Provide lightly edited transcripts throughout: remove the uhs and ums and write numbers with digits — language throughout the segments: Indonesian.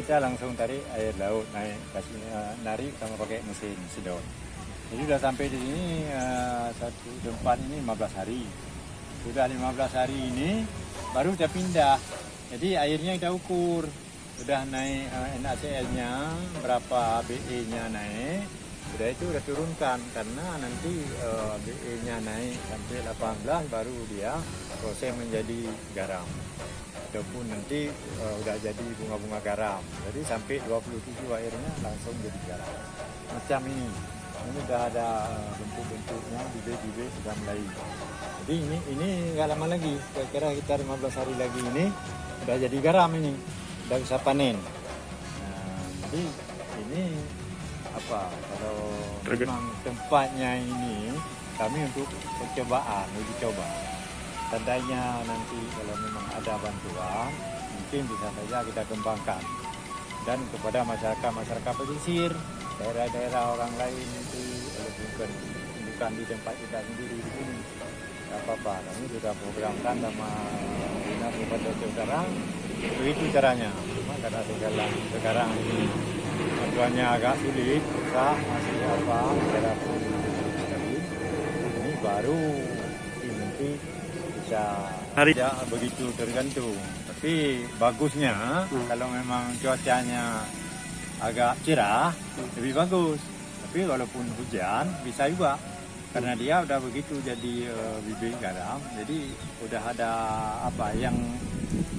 kita langsung tarik air laut, narik sama pakai mesin sedot. Jadi sudah sampai di sini satu tempat ini 15 hari. Sudah 15 hari ini baru kita pindah. Jadi airnya kita ukur. Sudah naik NaCl-nya, berapa BE-nya naik. Sudah itu sudah turunkan karena nanti BE-nya naik sampai 18 baru dia proses menjadi garam. Ataupun nanti udah jadi bunga-bunga garam. Jadi sampai 27 airnya langsung jadi garam. Macam ini. Ini sudah ada bentuk-bentuknya, bibit-bibit sudah mulai. Jadi ini nggak lama lagi, kira-kira kita 15 hari lagi ini sudah jadi garam ini, sudah bisa panen. Nah, jadi ini apa? Kalau memang tempatnya ini kami untuk percobaan, uji coba. Tandanya nanti kalau memang ada bantuan, mungkin bisa saja kita kembangkan. Dan kepada masyarakat pesisir, daerah-daerah orang lain itu bukan di tempat kita sendiri di sini. Tidak apa-apa, kami sudah programkan sama Dinas Kabupaten Utara. Begitu caranya. Cuma karena sekarang ini bantuannya agak sulit, susah, masih apa, ini baru nanti bisa tidak begitu tergantung. Tapi bagusnya kalau memang cuacanya agak cerah lebih bagus. Tapi walaupun hujan bisa juga karena dia udah begitu jadi bibit garam. Jadi udah ada apa yang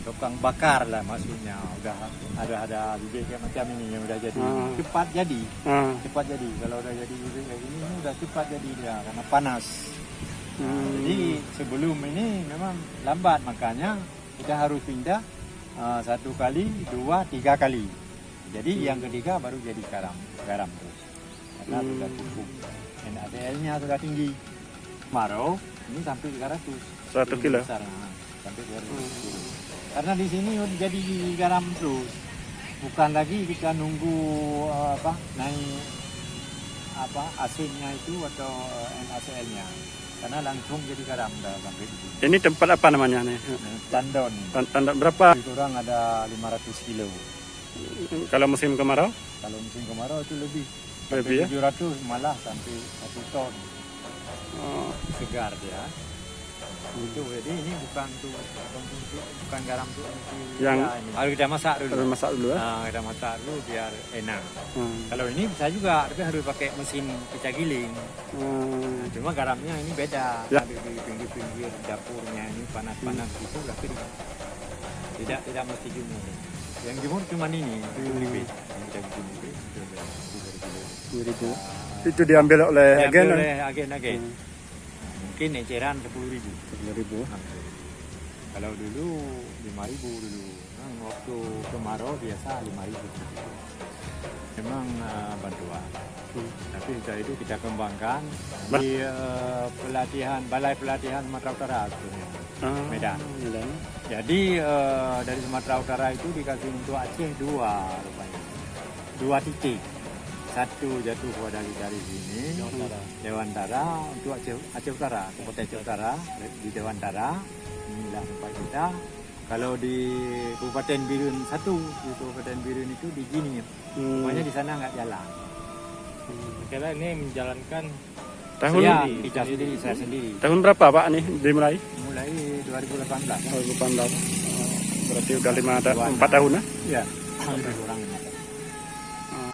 tukang bakar lah maksudnya. Udah ada bibit kayak macam ini yang udah jadi cepat jadi. Cepat jadi. Kalau udah jadi bibit kayak gini udah cepat jadi dia karena panas. Jadi sebelum ini memang lambat, makanya kita harus pindah 1 kali, 2, 3 kali. Jadi yang ketiga baru jadi garam terus. Karena sudah cukup. NaCl-nya sudah tinggi. Kemarau ini sampai 300. 1 kilo. Besar, sampai 200 kilo. Karena di sini jadi garam terus. Bukan lagi kita nunggu naik asinnya itu atau NaCl-nya. Karena langsung jadi garam dah sampai di sini. Ini tempat apa namanya nih? Tandon. Tandon berapa? Kurang ada 500 kilo. Kalau musim kemarau? Kalau musim kemarau itu lebih ya? 700 malah sampai 1 ton. Segar dia. Itu jadi ini bukan garam tuh yang ini. Harus kita masak dulu. Ya? Kita masak dulu biar enak. Kalau ini bisa juga, tapi harus pakai mesin pecah giling. Cuma garamnya ini beda. Ya. Di pinggir-pinggir dapurnya ini panas-panas itu udah kering. Tidak mesti jemur. Yang jemur cuma ini, bibit. Yang kita bikin bibit itu 2.000. Itu diambil oleh agen. Mungkin eceran 10.000. 10.000. Kalau dulu 5.000 dulu. Waktu kemarau biasa 5.000. Memang bantuan. Tapi setelah itu kita kembangkan di Balai Pelatihan Sumatera Utara sebenarnya. Medan. Jadi dari Sumatera Utara itu dikasih untuk Aceh 2 rupanya. 2 titik. 1 jatuh dari sini Dewantara untuk Aceh Utara, Kabupaten Aceh Utara di Dewantara. Inilah tempat kita. Kalau di Kabupaten Birun 1 di Kabupaten Birun itu di Gini. Pokoknya di sana nggak jalan. Kita ini menjalankan tahun saya sendiri. Tahun berapa Pak nih dimulai? Mulai 2018. 2018. Berarti udah 4 tahun lah. Iya. Lebih kurang.